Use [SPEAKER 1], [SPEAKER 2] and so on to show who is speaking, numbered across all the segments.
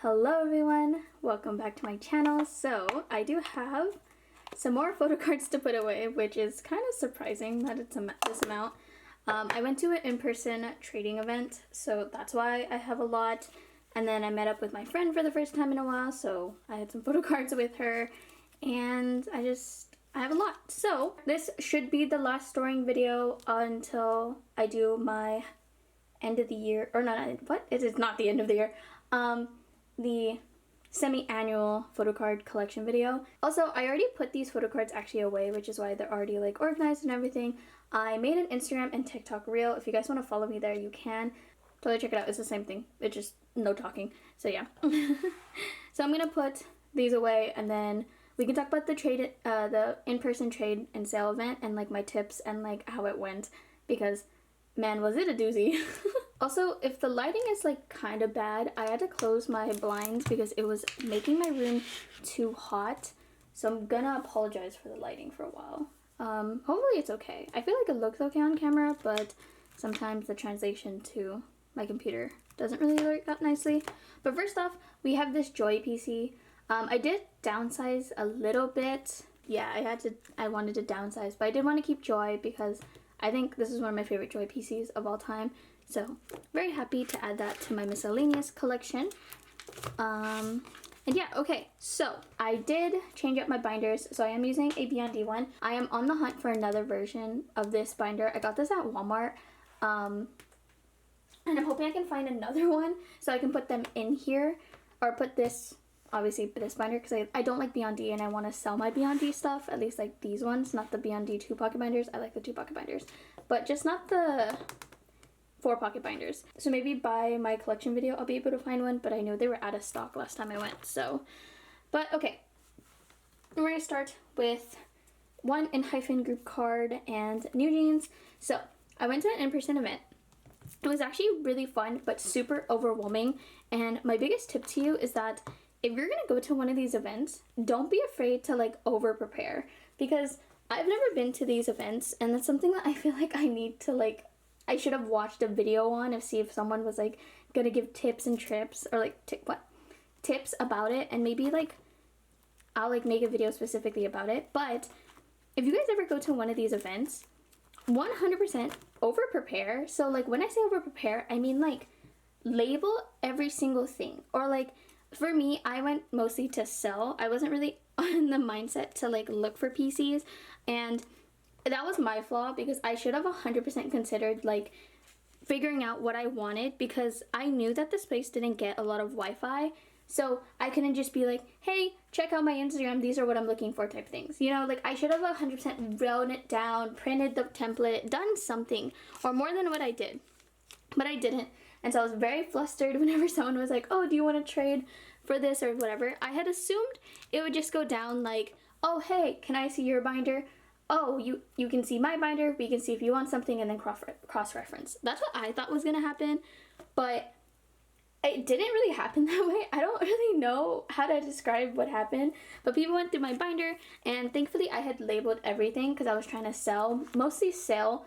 [SPEAKER 1] Hello everyone, welcome back to my channel. So I do have some more photo cards to put away, which is kind of surprising that it's this amount. I went to an in-person trading event, so that's why I have a lot. And then I met up with my friend for the first time in a while, so I had some photo cards with her, and I have a lot. So this should be the last storing video until I do my end of the year, or not, what? It is not the end of the year. The semi-annual photo card collection video. Also, I already put these photo cards actually away, which is why they're already like organized and everything. I made an Instagram and TikTok reel. If you guys want to follow me there, you can. Totally check it out. It's the same thing. It's just no talking. So yeah. So I'm gonna put these away, and then we can talk about the in-person trade and sale event and like my tips and like how it went, because man, was it a doozy. Also, if the lighting is like kind of bad, I had to close my blinds because it was making my room too hot. So I'm gonna apologize for the lighting for a while. Hopefully it's okay. I feel like it looks okay on camera, but sometimes the translation to my computer doesn't really work that nicely. But first off, we have this Joy PC. I did downsize a little bit. Yeah, I wanted to downsize, but I did want to keep Joy because I think this is one of my favorite Joy PCs of all time. So very happy to add that to my miscellaneous collection. And yeah, okay, so I did change up my binders. So I am using a BND one. I am on the hunt for another version of this binder. I got this at Walmart. And I'm hoping I can find another one so I can put them in here, or put this, obviously this binder, because I don't like BND and I want to sell my BND stuff, at least like these ones, not the BND 2 pocket binders. I like the 2 pocket binders, but just not the 4 pocket binders. So maybe by my collection video I'll be able to find one, but I know they were out of stock last time I went. So, but okay, we're gonna start with one enhypen group card and New Jeans. So I went to an in-person event. It was actually really fun, but super overwhelming. And my biggest tip to you is that if you're gonna go to one of these events, don't be afraid to like over prepare, because I've never been to these events, and that's something that I feel like I need to like, I should have watched a video on to see if someone was like gonna give tips and trips, or like tips about it, and maybe like I'll like make a video specifically about it. But if you guys ever go to one of these events, 100% over prepare. So like when I say over prepare, I mean like label every single thing. Or like for me, I went mostly to sell. I wasn't really in the mindset to like look for PCs, and that was my flaw, because I should have 100% considered like figuring out what I wanted, because I knew that this place didn't get a lot of Wi-Fi. So I couldn't just be like, hey, check out my Instagram, these are what I'm looking for type things. You know, like I should have 100% wrote it down, printed the template, done something, or more than what I did. But I didn't. And so I was very flustered whenever someone was like, oh, do you want to trade for this or whatever. I had assumed it would just go down like, oh, hey, can I see your binder? Oh, you can see my binder, we can see if you want something, and then cross-reference. That's what I thought was going to happen, but it didn't really happen that way. I don't really know how to describe what happened, but people went through my binder, and thankfully I had labeled everything because I was trying to sell, mostly sell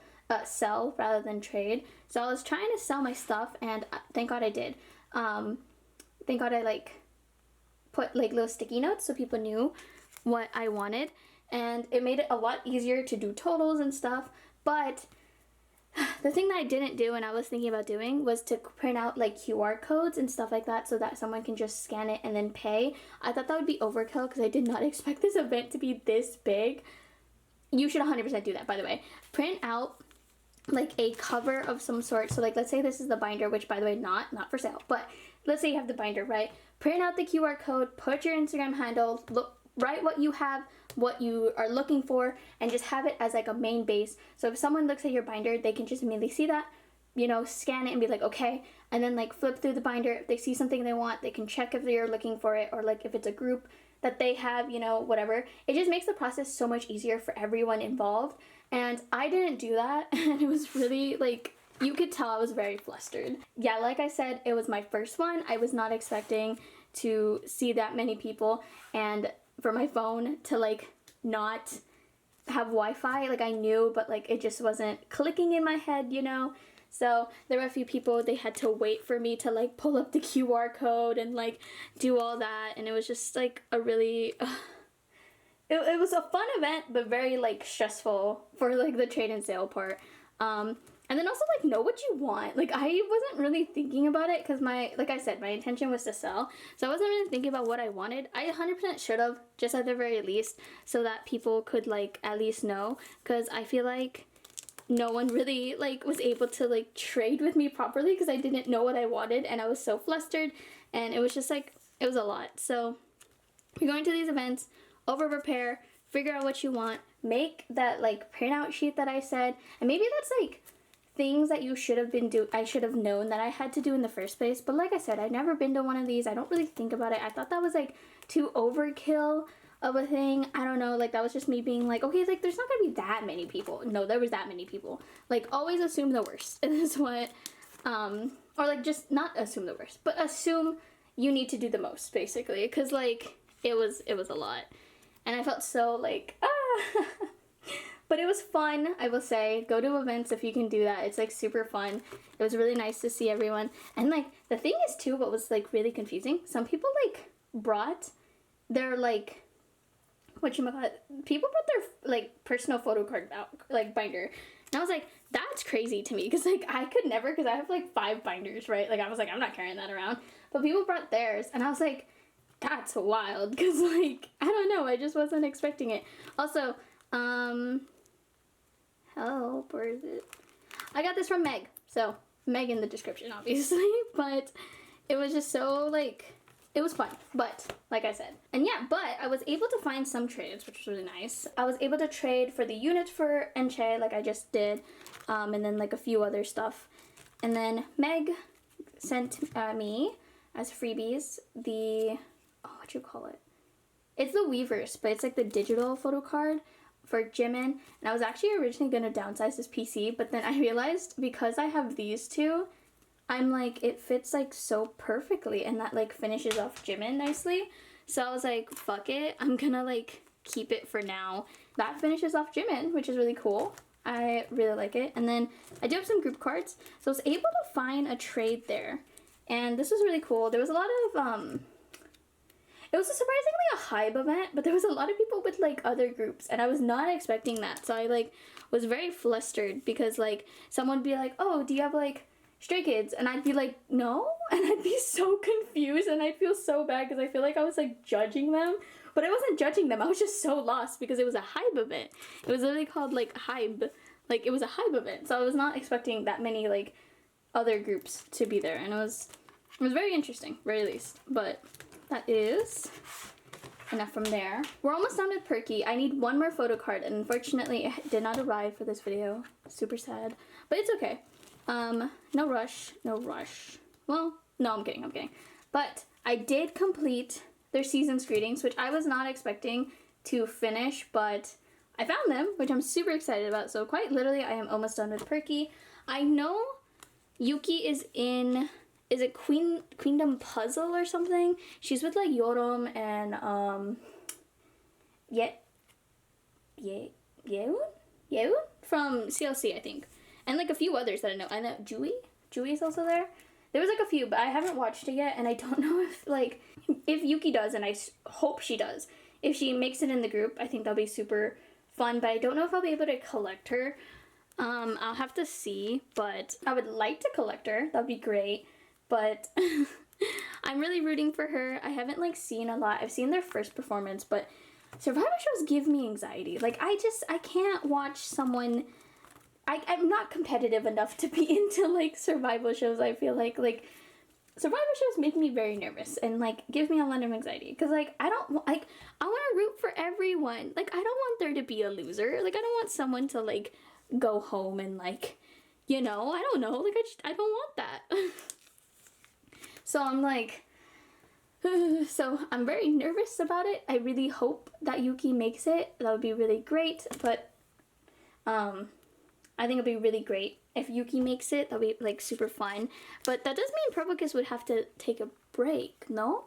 [SPEAKER 1] rather than trade. So I was trying to sell my stuff, and thank God I did. Thank God I like put like little sticky notes so people knew what I wanted, and it made it a lot easier to do totals and stuff. But the thing that I didn't do, and I was thinking about doing, was to print out like QR codes and stuff like that so that someone can just scan it and then pay. I thought that would be overkill because I did not expect this event to be this big. You should 100% do that, by the way. Print out like a cover of some sort. So like, let's say this is the binder, which by the way, not for sale, but let's say you have the binder, right? Print out the QR code, put your Instagram handle, write what you have, what you are looking for, and just have it as like a main base. So if someone looks at your binder, they can just immediately see that, you know, scan it and be like, okay, and then like flip through the binder. If they see something they want, they can check if they're looking for it, or like if it's a group that they have, you know, whatever. It just makes the process so much easier for everyone involved. And I didn't do that, and it was really like, you could tell I was very flustered. Yeah, like I said, it was my first one. I was not expecting to see that many people, and for my phone to like not have Wi-Fi, like I knew, but like it just wasn't clicking in my head, you know. So there were a few people, they had to wait for me to like pull up the QR code and like do all that, and it was just like a really it was a fun event, but very like stressful for like the trade and sale part. And then also like know what you want. Like I wasn't really thinking about it because like I said, my intention was to sell. So I wasn't really thinking about what I wanted. I 100% should have, just at the very least, so that people could like at least know, because I feel like no one really like was able to like trade with me properly because I didn't know what I wanted and I was so flustered, and it was just like, it was a lot. So you're going to these events, over prepare, figure out what you want, make that like printout sheet that I said, and maybe that's like things that you should have I should have known that I had to do in the first place. But like I said, I've never been to one of these. I don't really think about it. I thought that was like too overkill of a thing. I don't know, like that was just me being like, okay, like there's not gonna be that many people. No, there was that many people. Like always assume the worst. And that's what or like just not assume the worst, but assume you need to do the most, basically, because like it was a lot. And I felt so like but it was fun, I will say. Go to events if you can do that. It's like super fun. It was really nice to see everyone. And like the thing is too, what was like really confusing, some people like brought their like, people brought their like personal photo card out, like binder. And I was like, that's crazy to me, because like I could never, because I have like 5 binders, right? Like I was like, I'm not carrying that around. But people brought theirs, and I was like, that's wild, because like I don't know, I just wasn't expecting it. Also, help, where is it? I got this from Meg, so Meg in the description, obviously. But it was just so like, it was fun, but like I said. And yeah, but I was able to find some trades, which was really nice. I was able to trade for the units for enhypen, like I just did, and then like a few other stuff. And then Meg sent me as freebies the, what you call it? It's the Weavers, but it's like the digital photo card for Jimin. And I was actually originally going to downsize this PC, but then I realized because I have these two, I'm like, it fits like so perfectly, and that like finishes off Jimin nicely. So I was like, fuck it, I'm gonna like keep it for now. That finishes off Jimin, which is really cool. I really like it. And then I do have some group cards, so I was able to find a trade there, and this was really cool. There was a lot of it was a surprisingly a hype event, but there was a lot of people with like other groups, and I was not expecting that. So I like was very flustered, because like someone would be like, oh, do you have like Stray Kids? And I'd be like, no, and I'd be so confused, and I'd feel so bad because I feel like I was like judging them, but I wasn't judging them. I was just so lost because it was a hype event. It was literally called like hype, like it was a hype event, so I was not expecting that many like other groups to be there, and it was very interesting, very least. But that is enough from there. We're almost done with Perky. I need one more photo card, and unfortunately it did not arrive for this video. Super sad, but it's okay. No rush, no rush. Well, no, I'm kidding. But I did complete their season's greetings, which I was not expecting to finish, but I found them, which I'm super excited about. So quite literally, I am almost done with Perky. I know Yuki is in, is it Queendom Puzzle or something? She's with like Yoram and Yeun from CLC, I think. And like a few others that I know. I know Jui's also there. There was like a few, but I haven't watched it yet, and I don't know if Yuki does, and I hope she does. If she makes it in the group, I think that'll be super fun, but I don't know if I'll be able to collect her. I'll have to see, but I would like to collect her. That'd be great. But I'm really rooting for her. I haven't like seen a lot. I've seen their first performance, but survival shows give me anxiety. Like I can't watch someone. I'm not competitive enough to be into like survival shows. I feel like survival shows make me very nervous and like give me a lot of anxiety, because like I want to root for everyone. Like I don't want there to be a loser. Like I don't want someone to like go home and like, you know, I don't know, like I don't want that. So I'm like, so I'm very nervous about it. I really hope that Yuki makes it. That would be really great. But I think it'd be really great if Yuki makes it. That'd be like super fun. But that does mean Probocus would have to take a break, no?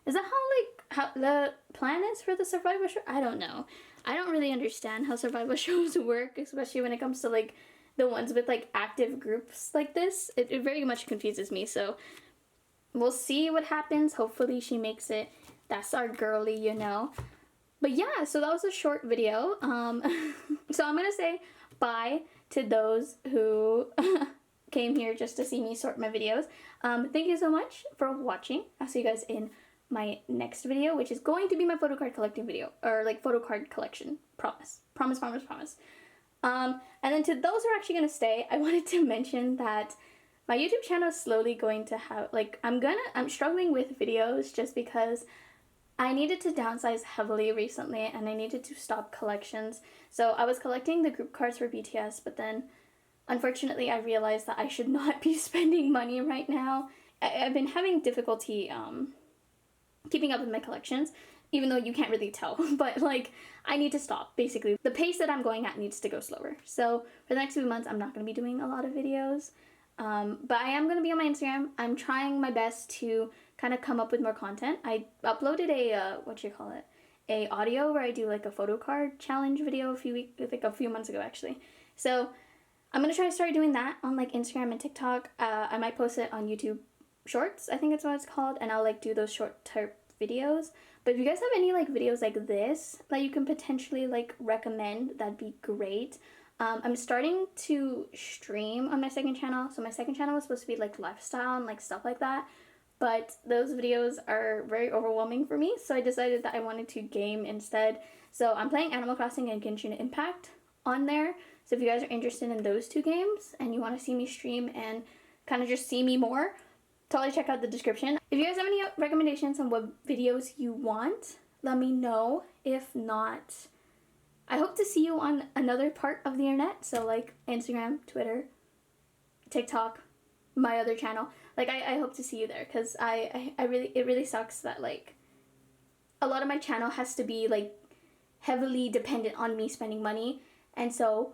[SPEAKER 1] Is that how the plan is for the survival show? I don't know. I don't really understand how survival shows work, especially when it comes to like the ones with like active groups like this. It very much confuses me, so we'll see what happens. Hopefully she makes it. That's our girly, you know. But yeah, so that was a short video. So I'm gonna say bye to those who came here just to see me sort my videos. Thank you so much for watching. I'll see you guys in my next video, which is going to be my photo card collecting video, or like photo card collection. Promise. Promise, promise, promise. And then to those who are actually gonna stay, I wanted to mention that my YouTube channel is slowly going to have, like, I'm struggling with videos just because I needed to downsize heavily recently and I needed to stop collections. So I was collecting the group cards for BTS, but then unfortunately I realized that I should not be spending money right now. I've been having difficulty keeping up with my collections, even though you can't really tell, but like I need to stop. Basically, the pace that I'm going at needs to go slower. So for the next few months, I'm not going to be doing a lot of videos. But I am going to be on my Instagram. I'm trying my best to kind of come up with more content. I uploaded a audio where I do like a photo card challenge video a few months ago actually. So I'm going to try to start doing that on like Instagram and TikTok. I might post it on YouTube Shorts, I think that's what it's called, and I'll like do those short type videos. But if you guys have any like videos like this that you can potentially like recommend, that'd be great. I'm starting to stream on my second channel. So my second channel was supposed to be like lifestyle and like stuff like that. But those videos are very overwhelming for me. So I decided that I wanted to game instead. So I'm playing Animal Crossing and Genshin Impact on there. So if you guys are interested in those two games and you want to see me stream and kind of just see me more, totally check out the description. If you guys have any recommendations on what videos you want, let me know. If not, I hope to see you on another part of the internet, so like Instagram, Twitter, TikTok, my other channel. Like I hope to see you there, because it really sucks that like a lot of my channel has to be like heavily dependent on me spending money, and so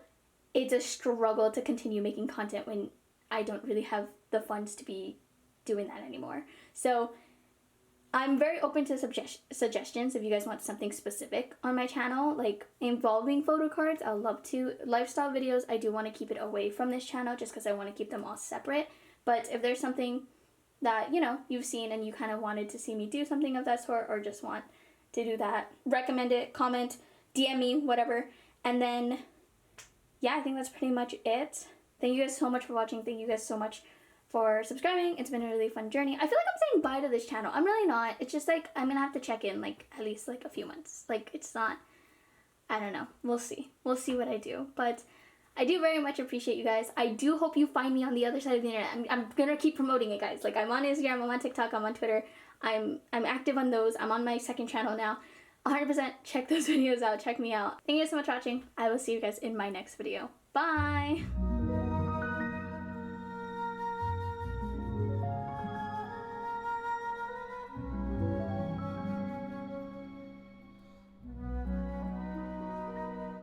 [SPEAKER 1] it's a struggle to continue making content when I don't really have the funds to be doing that anymore. So I'm very open to suggestions if you guys want something specific on my channel, like involving photo cards. I'll love to. Lifestyle videos, I do want to keep it away from this channel just because I want to keep them all separate. But if there's something that, you know, you've seen and you kind of wanted to see me do something of that sort, or just want to do that, recommend it, comment, DM me, whatever. And then, yeah, I think that's pretty much it. Thank you guys so much for watching. Thank you guys so much for subscribing. It's been a really fun journey. I feel like I'm saying bye to this channel. I'm really not. It's just like I'm gonna have to check in like at least like a few months. Like it's not, I don't know. We'll see. We'll see what I do. But I do very much appreciate you guys. I do hope you find me on the other side of the internet. I'm gonna keep promoting it, guys. Like I'm on Instagram, I'm on TikTok, I'm on Twitter. I'm active on those. I'm on my second channel now. 100% check those videos out. Check me out. Thank you guys so much for watching. I will see you guys in my next video. Bye!